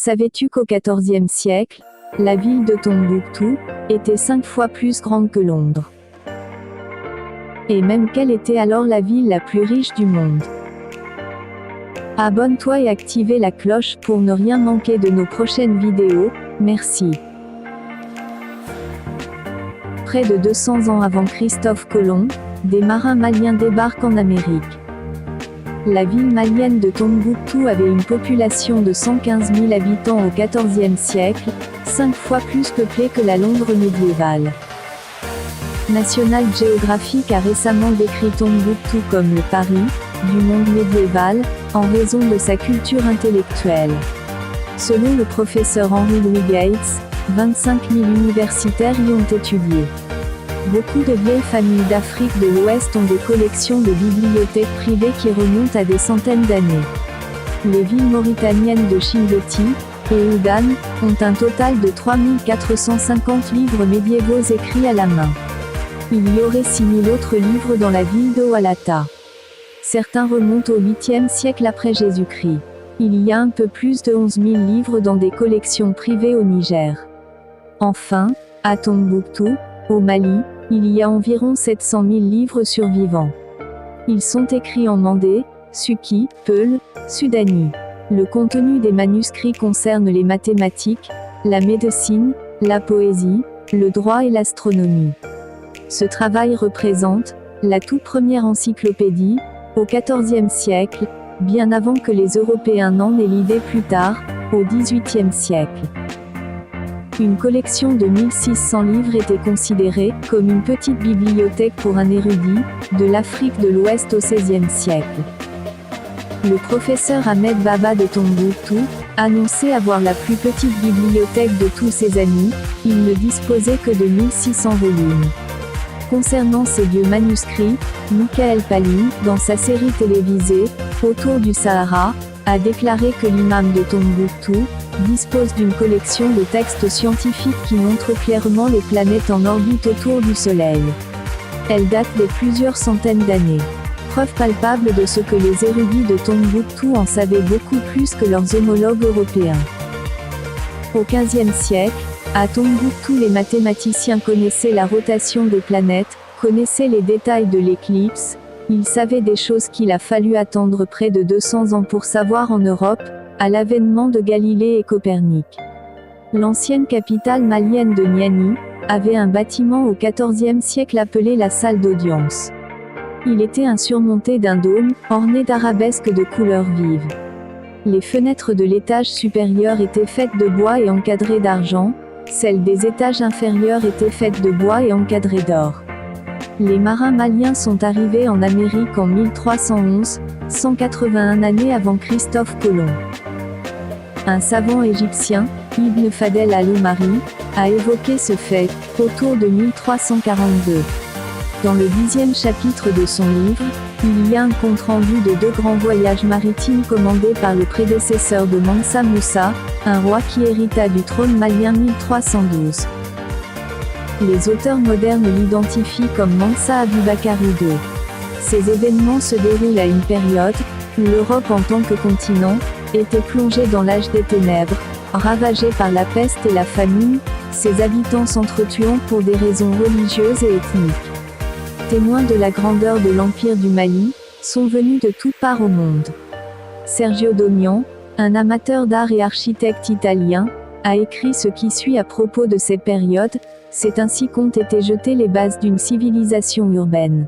Savais-tu qu'au XIVe siècle, la ville de Tombouctou était 5 fois plus grande que Londres? Et même quelle était alors la ville la plus riche du monde? Abonne-toi et activez la cloche pour ne rien manquer de nos prochaines vidéos, merci. Près de 200 ans avant Christophe Colomb, des marins maliens débarquent en Amérique. La ville malienne de Tombouctou avait une population de 115 000 habitants au XIVe siècle, 5 fois plus peuplée que la Londres médiévale. National Geographic a récemment décrit Tombouctou comme le Paris du monde médiéval, en raison de sa culture intellectuelle. Selon le professeur Henry Louis Gates, 25 000 universitaires y ont étudié. Beaucoup de vieilles familles d'Afrique de l'Ouest ont des collections de bibliothèques privées qui remontent à des centaines d'années. Les villes mauritaniennes de Chimboti et Oudan ont un total de 3450 livres médiévaux écrits à la main. Il y aurait 6000 autres livres dans la ville de Oualata. Certains remontent au 8e siècle après Jésus-Christ. Il y a un peu plus de 11 000 livres dans des collections privées au Niger. Enfin, à Tombouctou, au Mali, il y a environ 700 000 livres survivants. Ils sont écrits en mandé, suki, peul, sudani. Le contenu des manuscrits concerne les mathématiques, la médecine, la poésie, le droit et l'astronomie. Ce travail représente la toute première encyclopédie, au XIVe siècle, bien avant que les Européens n'en aient l'idée plus tard, au XVIIIe siècle. Une collection de 1600 livres était considérée comme une petite bibliothèque pour un érudit, de l'Afrique de l'Ouest au XVIe siècle. Le professeur Ahmed Baba de Tombouctou annonçait avoir la plus petite bibliothèque de tous ses amis, il ne disposait que de 1600 volumes. Concernant ces vieux manuscrits, Michael Palin, dans sa série télévisée « Autour du Sahara », a déclaré que l'imam de Tombouctou dispose d'une collection de textes scientifiques qui montrent clairement les planètes en orbite autour du Soleil. Elle date de plusieurs centaines d'années. Preuve palpable de ce que les érudits de Tombouctou en savaient beaucoup plus que leurs homologues européens. Au XVe siècle, à Tombouctou, les mathématiciens connaissaient la rotation des planètes, connaissaient les détails de l'éclipse, ils savaient des choses qu'il a fallu attendre près de 200 ans pour savoir en Europe, à l'avènement de Galilée et Copernic. L'ancienne capitale malienne de Niani avait un bâtiment au XIVe siècle appelé la salle d'audience. Il était surmonté d'un dôme, orné d'arabesques de couleurs vives. Les fenêtres de l'étage supérieur étaient faites de bois et encadrées d'argent, celles des étages inférieurs étaient faites de bois et encadrées d'or. Les marins maliens sont arrivés en Amérique en 1311, 181 années avant Christophe Colomb. Un savant égyptien, Ibn Fadel al-Umari, a évoqué ce fait, autour de 1342. Dans le 10e chapitre de son livre, il y a un compte-rendu de 2 grands voyages maritimes commandés par le prédécesseur de Mansa Moussa, un roi qui hérita du trône malien 1312. Les auteurs modernes l'identifient comme Mansa Aboubakar II. Ces événements se déroulent à une période où l'Europe en tant que continent était plongée dans l'âge des ténèbres, ravagée par la peste et la famine, ses habitants s'entretuant pour des raisons religieuses et ethniques. Témoins de la grandeur de l'Empire du Mali, sont venus de toutes parts au monde. Sergio Domian, un amateur d'art et architecte italien, a écrit ce qui suit à propos de ces périodes, c'est ainsi qu'ont été jetées les bases d'une civilisation urbaine.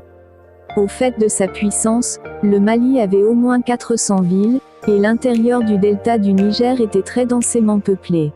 Au fait de sa puissance, le Mali avait au moins 400 villes, et l'intérieur du delta du Niger était très densément peuplé.